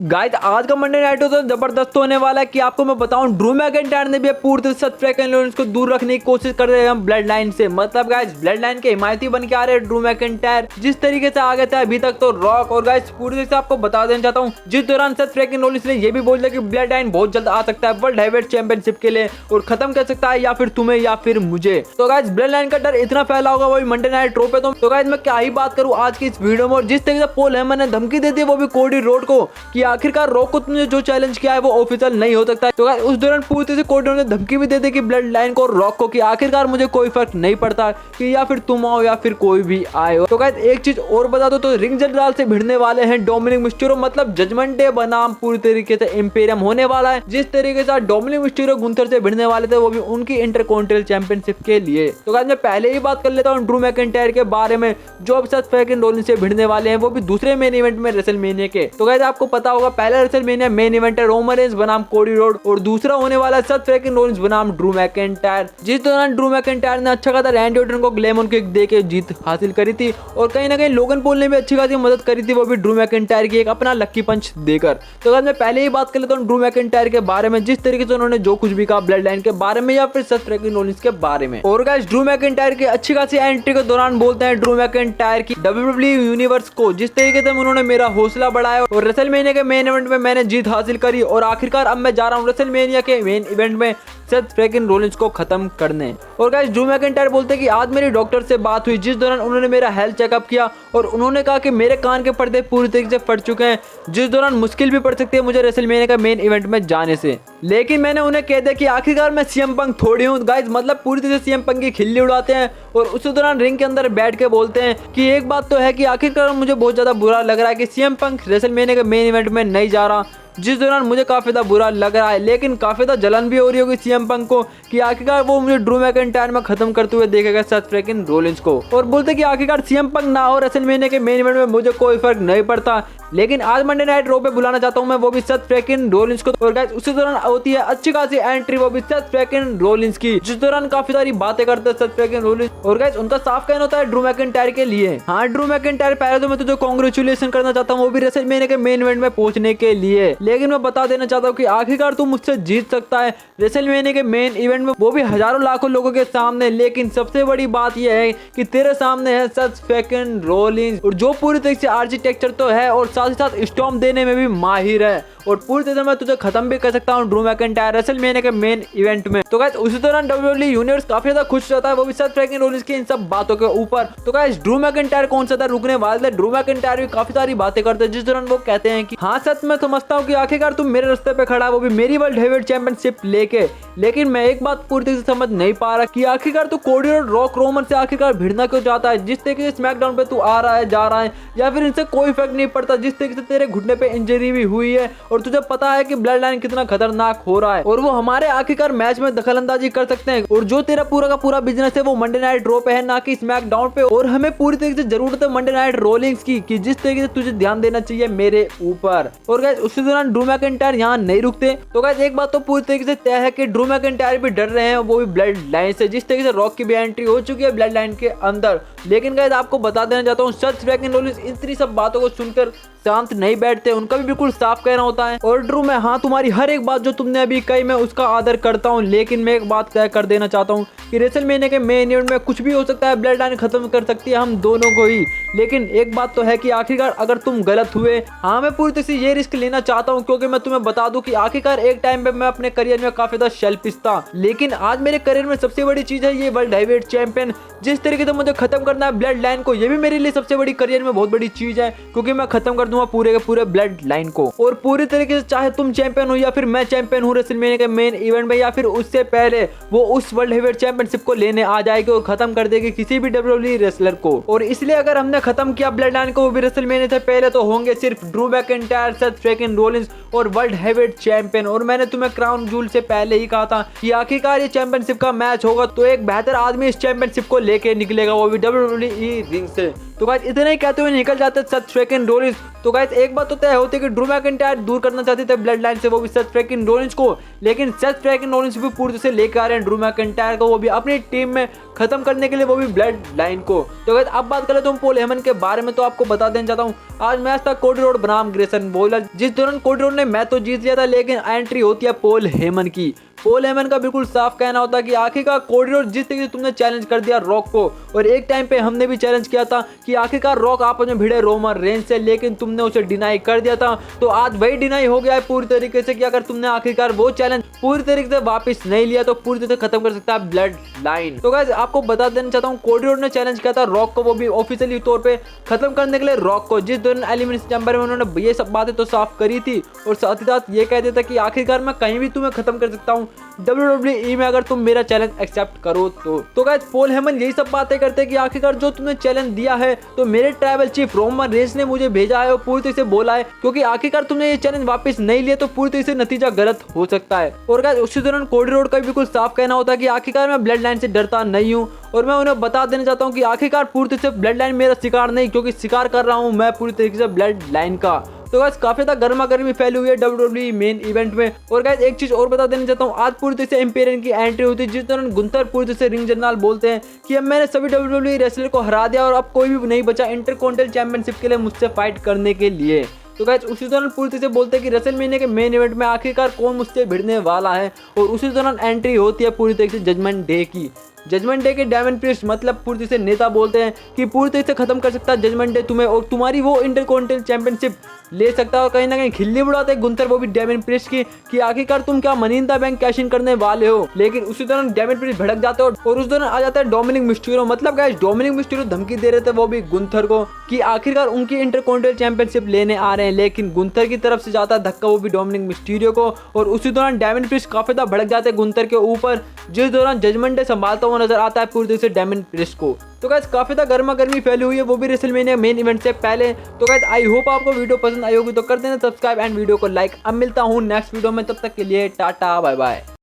Guys आज का Monday night तो जबरदस्त होने वाला है कि आपको मैं बताऊं ड्रू मैकिंटायर ने भी पूरी तरह से फ्रैंकलिन लॉरेंस को दूर रखने की कोशिश कर रहे हैं हम ब्लड लाइन से। मतलब गाइस ब्लड लाइन के हिमायती बन के आ रहे हैं ड्रू मैकिंटायर जिस तरीके से आ गए थे अभी तक तो रॉक। और गाइस पूरी तरह से आपको बता देना चाहता हूँ जिस दौरान सेथ फ्रैंकलिन लॉरेंस ने ये भी बोल दिया कि ब्लड लाइन बहुत जल्द आ सकता है वर्ल्ड हेवीवेट चैंपियनशिप के लिए और खत्म कर सकता है या फिर तुम्हें या फिर मुझे। तो गाइस ब्लड लाइन का डर इतना फैला होगा वही मंडे नाइट रो पे। तो गाइस मैं क्या ही बात करूँ आज की इस वीडियो में। और जिस तरीके से पॉल हेमन ने धमकी दे दी वो भी कोडी रोड को कि आखिरकार रॉक को तुमने जो चैलेंज किया है वो ऑफिशियल नहीं हो सकता है। तो उस दौरान पूरी तरह से कोडी ने धमकी भी दे दी कि ब्लड लाइन को रॉक को कि आखिरकार मुझे कोई फर्क नहीं पड़ता कि या फिर तुम आओ या फिर कोई भी आए। तो गाइस एक चीज और बता दो तो रिंग जनरल से भिड़ने वाले हैं डोमिनिक मिस्टीरियो। मतलब जजमेंट डे बनाम पूरी तरीके से इंपेरियम होने वाला है। जिस तरीके से डोमिनिक मिस्टीरियो गुंथर से भिड़ने वाले थे वो भी उनकी इंटरकॉन्टिनेंटल चैंपियनशिप के लिए। तो गाइस मैं पहले ही बात कर लेता हूँ ड्रू मैकिंटायर के बारे में जो अब सेथ फ्रैंकलिन लॉरेंस से भिड़ने वाले हैं वो भी दूसरे मेन इवेंट में रेसलमेनिया के। तो गाइस आपको पता होगा पहला रेसलमेनिया मेन इवेंट है रोमन रेंस बनाम कोडी रोड और दूसरा होने वाला है सेथ फ्रैंकलिन लॉरेंस बनाम ड्रू मैकिंटायर। जिस दौरान ड्रू मैकिंटायर ने अच्छा खासा रैंडी ऑर्टन को ग्लैमर किक देके जीत हासिल करी थी और कहीं ना कहीं लोगन पॉल ने भी अच्छी खासी मदद करी थी वो भी ड्रू मैकिंटायर की एक अपना लक्की पंच देकर। तो गाइस मैं पहले ही बात कर लेता हूँ ड्रू मैकिंटायर के बारे में जिस तरीके से उन्होंने जो कुछ भी कहा ब्लड लाइन के बारे में या फिर सेथ फ्रैंकलिन लॉरेंस के बारे में। और गाइस ड्रू मैकिंटायर की अच्छी खासी एंट्री के दौरान बोलते हैं ड्रू मैकिंटायर की डब्ल्यूडब्ल्यूई यूनिवर्स को जिस तरीके से उन्होंने मेरा हौसला बढ़ाया और रेसलमेनिया के मेन इवेंट में मैंने जीत हासिल करी और आखिरकार अब मैं जा रहा हूँ रेसलमेनिया के मेन इवेंट में सेथ फ्रैंकलिन लॉरेंस को खत्म करने। और गाइस ड्रू मैकिंटायर बोलते हैं कि आज मेरी डॉक्टर से बात हुई जिस दौरान उन्होंने मेरा हेल्थ चेकअप किया और उन्होंने कहा कि मेरे कान के पर्दे पूरी तरीके से फट चुके हैं जिस दौरान मुश्किल भी पड़ सकती है मुझे रेसलमेनिया का मेन इवेंट में जाने से। लेकिन मैंने उन्हें कह दिया कि आखिरकार मैं सीएम पंक थोड़ी हूँ। गाइस मतलब पूरी तरह से सीएम पंक की खिल्ली उड़ाते हैं और उसी दौरान रिंग के अंदर बैठ के बोलते हैं कि एक बात तो है कि आखिरकार मुझे बहुत ज्यादा बुरा लग रहा है कि सीएम पंक रेसलमेनिया के मेन इवेंट में नहीं जा रहा जिस दौरान मुझे काफी ज्यादा बुरा लग रहा है। लेकिन काफी ज्यादा जलन भी हो रही होगी सीएम पंक को कि आखिरकार वो मुझे ड्रू मैकिंटायर में खत्म करते हुए देखेगा सेथ फ्रैंकलिन लॉरेंस को। और बोलते कि आखिरकार सीएम पंक ना हो रेसलमेनिया के मेन इवेंट में मुझे कोई फर्क नहीं पड़ता लेकिन आज मंडे नाइट रो पे बुलाना चाहता हूं मैं वो भी सेथ फ्रैंकलिन लॉरेंस को। और गाइस उसी दौरान होती है अच्छी खासी एंट्री वो भी सेथ फ्रैंकलिन लॉरेंस की जिस दौरान काफी सारी बातें करते हैं सेथ फ्रैंकलिन लॉरेंस। और गाइस उनका साफ कहना होता है ड्रू मैकिंटायर के लिए हाँ ड्रू मैकिंटायर पहले तो मैं तुझे कांग्रेचुलेशन करना चाहता हूँ वो भी रेसलमेनिया के मेन इवेंट में पहुंचने के लिए। लेकिन मैं बता देना चाहता हूँ कि आखिरकार तू मुझसे जीत सकता है रेसलमेनिया के मेन इवेंट में वो भी हजारों लाखों लोगों के सामने। लेकिन सबसे बड़ी बात यह है कि तेरे सामने है सेथ फ्रैंकलिन लॉरेंस और जो पूरी तरीके से आर्किटेक्चर तो है और साथ ही साथ स्टॉर्म देने में भी माहिर है और पूरी तरह से मैं तुझे खत्म भी कर सकता हूँ ड्रू मैकिंटायर रेसलमेनिया के मेन इवेंट में। तो गाइस उसी दौरान डब्ल्यूडब्ल्यूई यूनिवर्स काफी ज्यादा खुश रहता है वो भी सेथ फ्रैंकलिन लॉरेंस की इन सब बातों के ऊपर। तो गाइस ड्रू मैकिंटायर कौन सा था रुकने वाले थे। ड्रू मैकिंटायर भी काफी सारी बातें करते हैं जिस दौरान वो कहते हैं कि हाँ सच मैं समझता हूँ कि आखिरकार तुम मेरे रास्ते पे खड़ा है वो भी मेरी वर्ल्ड हेवीवेट चैंपियनशिप लेके। लेकिन मैं एक बात पूरी तरह से समझ नहीं पा रहा कि आखिरकार तू कोडी और रॉक रोमन से आखिरकार भिड़ना क्यों चाहता है। जिस तरीके से स्मैकडाउन पे तू आ रहा है जा रहा है या फिर इनसे कोई फर्क नहीं पड़ता जिस तरीके से तेरे घुटने पे इंजरी भी हुई है और तुझे पता है कि ब्लड लाइन कितना खतरनाक हो रहा है और वो हमारे आखिरकार मैच में दखल अंदाजी कर सकते हैं। और जो तेरा पूरा का पूरा बिजनेस है वो मंडे नाइट रो पे है ना कि स्मैकडाउन पे। और हमें पूरी तरीके से जरूरत है मंडे नाइट रोलिंग्स की कि जिस तरीके से तुझे ध्यान देना चाहिए मेरे ऊपर। और गाइस उसी दौरान ड्रू मैकिंटायर यहाँ नहीं रुकते। तो गाइस एक बात तो पूरी तरीके से तय है कि ड्रू मैकिंटायर भी डर रहे हैं वो भी ब्लड लाइन से जिस तरीके से रॉक की भी एंट्री हो चुकी है ब्लड लाइन के अंदर। लेकिन गाइस आपको बता देना चाहता हूँ सेथ फ्रैंकलिन लॉरेंस इतनी सब बातों को सुनकर शांत नहीं बैठते उनका भी बिल्कुल साफ कहना होता है। और ड्रू मैं हाँ तुम्हारी हर एक बात जो तुमने अभी कही मैं उसका आदर करता हूँ लेकिन मैं एक बात तय कर देना चाहता हूँ कि रेसलमेनिया के मेन इवेंट में कुछ भी हो सकता है ब्लड लाइन खत्म कर सकती है हम दोनों को ही। लेकिन एक बात तो है कि आखिरकार अगर तुम गलत हुए हाँ मैं पूरी तरह से ये रिस्क लेना चाहता हूँ क्योंकि मैं तुम्हें बता दूं कि आखिरकार एक टाइम पे मैं अपने करियर में काफी ज्यादा सेल्फिश था लेकिन आज मेरे करियर में सबसे बड़ी चीज है ये वर्ल्ड हेवीवेट चैंपियन। जिस तरीके से मुझे खत्म करना है ब्लड लाइन को ये भी मेरे लिए सबसे बड़ी करियर में बहुत बड़ी चीज है क्योंकि मैं खत्म कर दूंगा पूरे के पूरे ब्लड लाइन को। और पूरी तरीके से चाहे तुम चैंपियन हो या फिर मैं चैंपियन हूँ रेसलमेनिया के मेन इवेंट में या फिर उससे पहले वो उस वर्ल्ड हेवीवेट चैंपियनशिप को लेने आ जाएगी और खत्म कर देगी किसी भी डब्ल्यूडब्ल्यूई रेसलर को। और इसलिए अगर हमने खत्म किया ब्लड लाइन को वो भी रेसलमेनिया से पहले तो होंगे सिर्फ Drew McIntyre Seth Franklin Lawrence और वर्ल्ड हेवीवेट चैंपियन। और मैंने तुम्हें क्राउन जूल से पहले ही कहा था कि आखिरकार ये चैंपियनशिप का मैच होगा तो एक बेहतर आदमी इस चैंपियनशिप को लेके निकलेगा वो भी डब्ल्यूडब्ल्यूई रिंग से। तो गाइस इतना ही कहते हुए निकल जाते सेथ फ्रैंकलिन लॉरेंस। तो गाइस एक बात तो तय होती है कि ड्रू मैकिंटायर दूर दूर करना चाहते थे ब्लड लाइन से, वो भी सेथ फ्रीकिंग रॉलिंस को, लेकिन सेथ फ्रीकिंग रॉलिंस भी पूरी तरह से लेकर आ रहे हैं ड्रू मैकिंटायर को, वो भी अपनी टीम में खत्म करने के लिए, वो भी ब्लड लाइन को। तो गाइस अब बात करें तो पॉल हेमन के बारे में, तो आपको बता देना चाहता हूँ आज मैच था कोडी रोड बनाम ग्रेसन बॉलर, जिस दौरान कोडी रोड ने मैच तो जीत लिया था, लेकिन एंट्री होती है पॉल हेमन की। पॉल हेमन का बिल्कुल साफ कहना होता है कि आखिरकार कोडी रोड जिस तरीके से तुमने चैलेंज कर दिया रॉक को, और एक टाइम पे हमने भी चैलेंज किया था कि आखिरकार रॉक आपस में भिड़े रोमन रेंज से, लेकिन तुमने उसे डिनाई कर दिया था। तो आज वही डिनाई हो गया है पूरी तरीके से कि अगर तुमने आखिरकार वो चैलेंज पूरी तरीके से वापस नहीं लिया तो पूरी तरह से खत्म कर सकता है ब्लड लाइन। तो गाइस आपको बता देना चाहता हूँ कोडी रोड ने चैलेंज किया था रॉक को, वो भी ऑफिशियली तौर पे खत्म करने के लिए रॉक को, जिस दौरान एलिमिनेशन चैम्बर में उन्होंने ये सब बातें तो साफ करी थी और साथ ही साथ ये कह देता कि आखिरकार मैं कहीं भी तुम्हें खत्म कर सकता हूँ WWE में अगर तुम मेरा चैलेंज एक्सेप्ट करो तो गाइस पॉल हेमन यही सब बातें करते हैं कि आखिरकार जो तुमने चैलेंज दिया है तो मेरे ट्राइबल चीफ रोमन रेंज ने मुझे भेजा है और पूरी तरह से बोला है, क्योंकि आखिरकार तुमने ये चैलेंज वापस नहीं लिया तो पूरी तरह से नतीजा गलत हो सकता है। और गाइस उसी दौरान कोडी रोड का भी बिल्कुल साफ कहना होता है कि आखिरकार मैं ब्लड लाइन से डरता नहीं हूँ, और मैं उन्हें बता देना चाहता हूँ कि आखिरकार पूरी तरह से ब्लड लाइन मेरा शिकार नहीं, क्योंकि शिकार कर रहा हूँ मैं पूरी तरीके से ब्लड लाइन का। तो गाइस काफी ज्यादा गर्मा गर्मी फैली हुई है WWE मेन इवेंट में। और गाइस एक चीज और बता देना चाहता हूँ, आज पूरी तरह से एम्पेरियन की एंट्री होती है, जिस दौरान गुंथर पूरी तरह से रिंग जनरल बोलते हैं कि अब मैंने सभी WWE रेसलर को हरा दिया और अब कोई भी नहीं बचा इंटरकॉन्टिनेंटल चैंपियनशिप के लिए मुझसे फाइट करने के लिए। तो गाइस उसी दौरान पूरी तरह से बोलते हैं कि रेसलमेनिया के मेन इवेंट में आखिरकार कौन मुझसे भिड़ने वाला है, और उसी दौरान एंट्री होती है पूरी तरह से जजमेंट डे की। जजमेंट डे के डायमंड प्रिस्ट मतलब पूरी तरह से नेता बोलते हैं कि पूरी तरह से खत्म कर सकता है जजमेंट डे तुम्हें, और तुम्हारी वो इंटरकॉन्टिनेंटल चैंपियनशिप ले सकता है। और कहीं ना कहीं खिल्ली उड़ाते हैं गुंथर वो भी डायमंड प्रिस्ट की कि आखिरकार तुम क्या money in the bank cash in करने वाले हो, लेकिन उसी दौरान डायमंड प्रिस्ट भड़क जाते हो और उस दौरान आ जाता है डोमिनिक मिस्टीरियो। मतलब गाइस डोमिनिक मिस्टीरियो धमकी दे रहे थे वो भी गुंथर को कि आखिरकार उनकी इंटरकॉन्टिनेंटल चैंपियनशिप लेने आ रहे हैं, लेकिन गुंथर की तरफ से जाता है धक्का वो भी डोमिनिक मिस्टीरियो को, और उसी दौरान डायमंड प्रिस्ट काफी ज्यादा भड़क जाते हैं गुंथर के ऊपर, जिस दौरान जजमेंट डे संभालता हुआ नजर आता है पूरी तरह से डायमंड प्रिस्ट को। तो गाइस काफी ज्यादा गर्मा गर्मी फैली हुई है, वो भी रेसलमेनिया मेन इवेंट से पहले। तो गाइस आई होप आपको वीडियो पसंद आई होगी, तो कर देना सब्सक्राइब एंड वीडियो को लाइक। अब मिलता हूँ नेक्स्ट वीडियो में, तब तक के लिए टाटा बाय बाय।